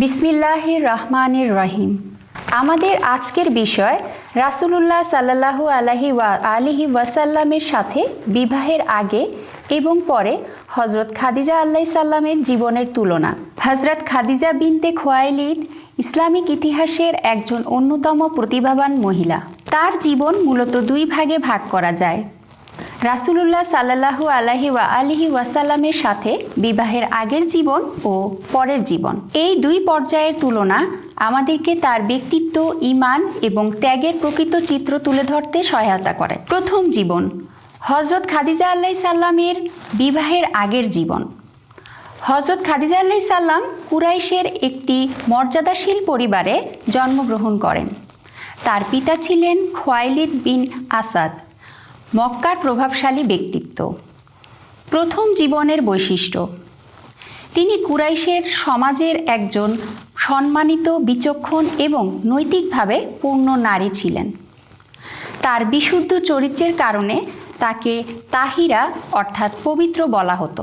বিসমিল্লাহির রহমানির রহিম। আমাদের আজকের বিষয় রাসূলুল্লাহ সাল্লাল্লাহু আলাইহি ওয়াসাল্লামের সাথে বিবাহের আগে এবং পরে হযরত খাদিজা আলাইহিস সালামের জীবনের তুলনা। হযরত খাদিজা বিনতে খুয়াইলিদ ইসলামিক ইতিহাসের একজন অন্যতম প্রতিভাবান মহিলা। তার জীবন মূলত দুই ভাগে ভাগ করা যায়। রাসূলুল্লাহ সাল্লাল্লাহু আলাইহি ওয়াসাল্লামের সাথে বিবাহের আগের জীবন ও পরের জীবন। এই দুই পর্যায়ের তুলনা আমাদেরকে তার ব্যক্তিত্ব, ঈমান এবং ত্যাগের প্রকৃত চিত্র তুলে ধরতে সহায়তা করে। প্রথম জীবন, হযরত খাদিজা আলাইহিস সালামের বিবাহের আগের জীবন। হযরত খাদিজা আলাইহিস সালাম কুরাইশের একটি মর্যাদাশীল পরিবারে জন্মগ্রহণ করেন। তার পিতা ছিলেন খুয়াইলিদ বিন আসাদ, মক্কার প্রভাবশালী ব্যক্তিত্ব। প্রথম জীবনের বৈশিষ্ট্য, তিনি কুরাইশের সমাজের একজন সম্মানিত, বিচক্ষণ এবং নৈতিকভাবে পূর্ণ নারী ছিলেন। তার বিশুদ্ধ চরিত্রের কারণে তাকে তাহিরা অর্থাৎ পবিত্র বলা হতো।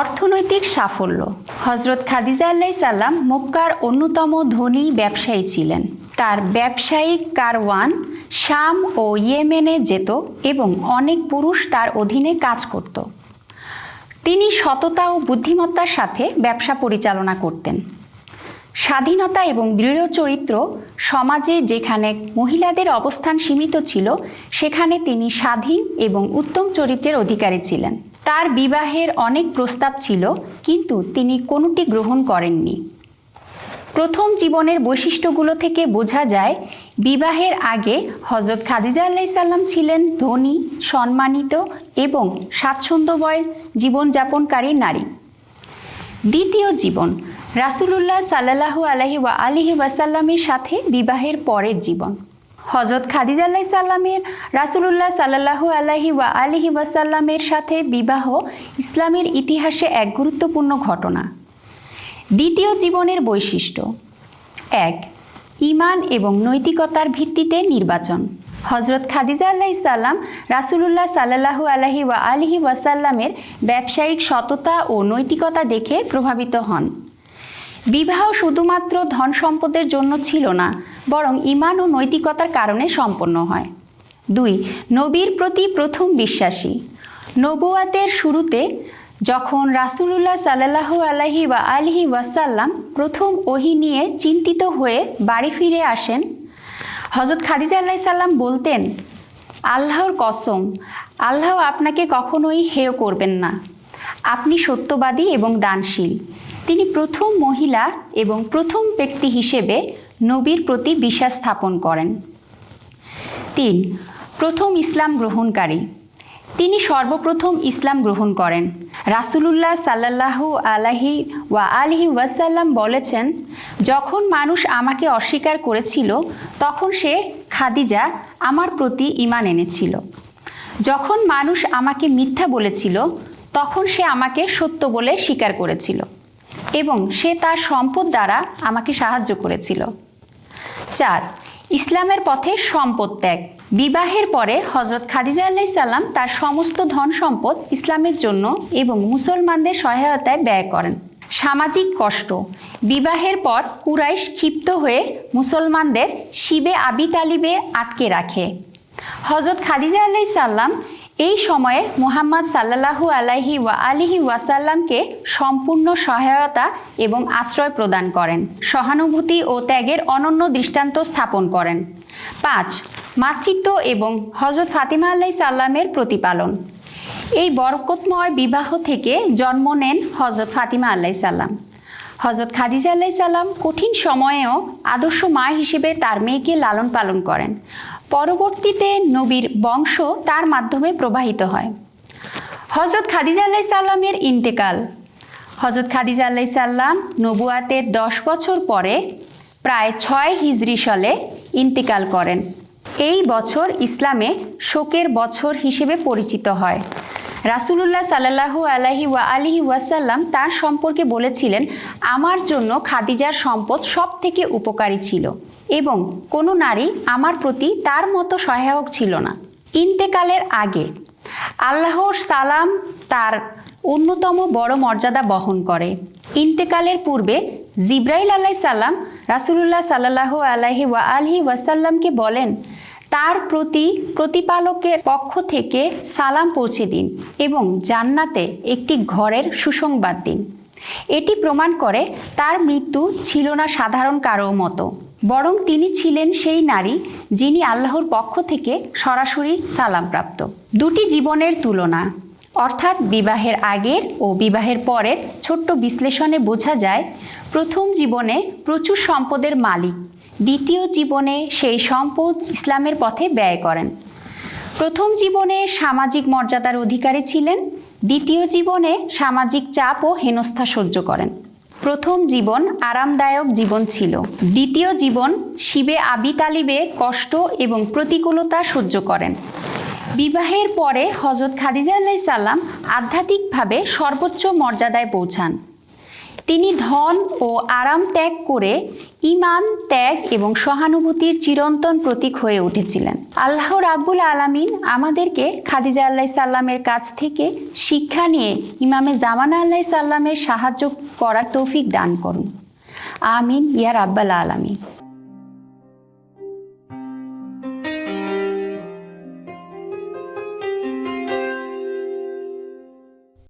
অর্থনৈতিক সাফল্য, হযরত খাদিজা আলাইহিস সালাম মক্কার অন্যতম ধনী ব্যবসায়ী ছিলেন। তার ব্যবসায়িক কারওয়ান শাম ও ইয়েমেনে যেত এবং অনেক পুরুষ তার অধীনে কাজ করত। তিনি সততা ও বুদ্ধিমত্তার সাথে ব্যবসা পরিচালনা করতেন। স্বাধীনতা এবং দৃঢ় চরিত্র, সমাজে যেখানে মহিলাদের অবস্থান সীমিত ছিল সেখানে তিনি স্বাধীন এবং উত্তম চরিত্রের অধিকারী ছিলেন। তার বিবাহের অনেক প্রস্তাব ছিল, কিন্তু তিনি কোনোটি গ্রহণ করেননি। প্রথম জীবনের বৈশিষ্ট্যগুলো থেকে বোঝা যায় বিবাহের আগে হযরত খাদিজা আলাইহিস সালাম ছিলেন ধনী, সম্মানিত এবং স্বাচ্ছন্দ্যময় জীবনযাপনকারী নারী। দ্বিতীয় জীবন, রাসূলুল্লাহ সাল্লাল্লাহু আলাইহি ওয়াসাল্লামের সাথে বিবাহের পরের জীবন। হযরত খাদিজা আলাইহিস সালামের রাসূলুল্লাহ সাল্লাল্লাহু আলাইহি ওয়াসাল্লামের সাথে বিবাহ ইসলামের ইতিহাসে এক গুরুত্বপূর্ণ ঘটনা। দ্বিতীয় জীবনের বৈশিষ্ট্য, 1. ঈমান এবং নৈতিকতার ভিত্তিতে নির্বাচন। হযরত খাদিজা আলাইহিস সালাম রাসূলুল্লাহ সাল্লাল্লাহু আলাইহি ওয়াসাল্লামের ব্যবসায়িক সততা ও নৈতিকতা দেখে প্রভাবিত হন। বিবাহ শুধুমাত্র ধন সম্পদের জন্য ছিল না, বরং ঈমান ও নৈতিকতার কারণে সম্পন্ন হয়। 2. নবীর প্রতি প্রথম বিশ্বাসী। নবুয়াতের শুরুতে যখন রাসূলুল্লাহ সাল্লাল্লাহু আলাইহি ওয়াসাল্লাম প্রথম ওহী নিয়ে চিন্তিত হয়ে বাড়ি ফিরে আসেন, হযরত খাদিজা আলাইহিস সালাম বলতেন, আল্লাহর কসম, আল্লাহ আপনাকে কখনোই হেয় করবেন না। আপনি সত্যবাদী এবং দানশীল। তিনি প্রথম মহিলা এবং প্রথম ব্যক্তি হিসেবে নবীর প্রতি বিশ্বাস স্থাপন করেন। 3. প্রথম ইসলাম গ্রহণকারী। তিনি সর্বপ্রথম ইসলাম গ্রহণ করেন। রাসূলুল্লাহ সাল্লাল্লাহু আলাইহি ওয়াসাল্লাম বলেছেন, যখন মানুষ আমাকে অস্বীকার করেছিল তখন সে খাদিজা আমার প্রতি ঈমান এনেছিল। যখন মানুষ আমাকে মিথ্যা বলেছিল তখন সে আমাকে সত্য বলে স্বীকার করেছিল এবং সে তার সম্পদ দ্বারা আমাকে সাহায্য করেছিল। 4. ইসলামের পথে সম্পদ ত্যাগ। বিবাহের পরে হযরত খাদিজা আলাইহিস সালাম তার সমস্ত ধন সম্পদ ইসলামের জন্য এবং মুসলমানদের সহায়তায় ব্যয় করেন। সামাজিক কষ্ট। বিবাহের পর কুরাইশ ক্ষিপ্ত হয়ে মুসলমানদের শিবে আবি তালিবে আটকে রাখে। হযরত খাদিজা আলাইহিস সালাম এই সময়ে মুহাম্মদ সাল্লাল্লাহু আলাইহি ওয়াসাল্লামকে সম্পূর্ণ সহায়তা এবং আশ্রয় প্রদান করেন, সহানুভূতি ও ত্যাগের অনন্য দৃষ্টান্ত স্থাপন করেন। 5. মাতৃত্ব এবং হযরত ফাতিমা আলাইহিস সালামের প্রতিপালন। এই বরকতময় বিবাহ থেকে জন্ম নেন হযরত ফাতিমা আলাইহিস সালাম। হযরত খাদিজা আলাইহিস সালাম কঠিন সময়েও আদর্শ মা হিসেবে তার মেয়েকে লালন পালন করেন। পরবর্তীতে নবীর বংশ তার মাধ্যমে প্রবাহিত হয়। হযরত খাদিজা আলাইহিস সালামের ইন্তেকাল। হযরত খাদিজা আলাইহিস সালাম নবুয়াতের 10 বছর পরে প্রায় 6 হিজরি সালে ইন্তেকাল করেন। এই বছর ইসলামে শোকের বছর হিসেবে পরিচিত হয়। রাসূলুল্লাহ সাল্লাল্লাহু আলাইহি ওয়াসাল্লাম তার সম্পর্কে বলেছিলেন, আমার জন্য খাদিজার সম্পদ সব থেকে উপকারী ছিল এবং কোনো নারী আমার প্রতি তার মতো সহায়ক ছিল না। ইন্তেকালের আগে আল্লাহর সালাম তার অন্যতম বড় মর্যাদা বহন করে। ইন্তেকালের পূর্বে জিব্রাইল আলাইহিস সালাম রাসূলুল্লাহ সাল্লাল্লাহু আলাইহি ওয়াসাল্লামকে বলেন, তার প্রতি প্রতিপালকের পক্ষ থেকে সালাম পৌঁছে দিন এবং জান্নাতে একটি ঘরের সুসংবাদ দিন। এটি প্রমাণ করে তার মৃত্যু ছিল না সাধারণ কারো মতো, বরং তিনি ছিলেন সেই নারী যিনি আল্লাহর পক্ষ থেকে সরাসরি সালামপ্রাপ্ত। দুটি জীবনের তুলনা, অর্থাৎ বিবাহের আগের ও বিবাহের পরের ছোট্ট বিশ্লেষণে বোঝা যায়, প্রথম জীবনে প্রচুর সম্পদের মালিক, দ্বিতীয় জীবনে সেই সম্পদ ইসলামের পথে ব্যয় করেন। প্রথম জীবনে সামাজিক মর্যাদার অধিকারী ছিলেন, দ্বিতীয় জীবনে সামাজিক চাপ ও হেনস্থা সহ্য করেন। প্রথম জীবন আরামদায়ক জীবন ছিল, দ্বিতীয় জীবন শিবে আবি তালিবে কষ্ট এবং প্রতিকূলতা সহ্য করেন। বিবাহের পরে হযরত খাদিজা আলাইহিস সালাম আধ্যাত্মিকভাবে সর্বোচ্চ মর্যাদায় পৌঁছান। তিনি ধন ও আরাম ত্যাগ করে ঈমান, ত্যাগ এবং সহানুভূতির চিরন্তন প্রতীক হয়ে উঠেছিলেন। আল্লাহ রাব্বুল আলামিন আমাদেরকে খাদিজা আলাইহিস সালামের কাছ থেকে শিক্ষা নিয়ে ইমামে জামানা আলাইহিস সালামের সাহায্য করার তৌফিক দান করুন। আমিন ইয়া রাব্বাল আলামিন।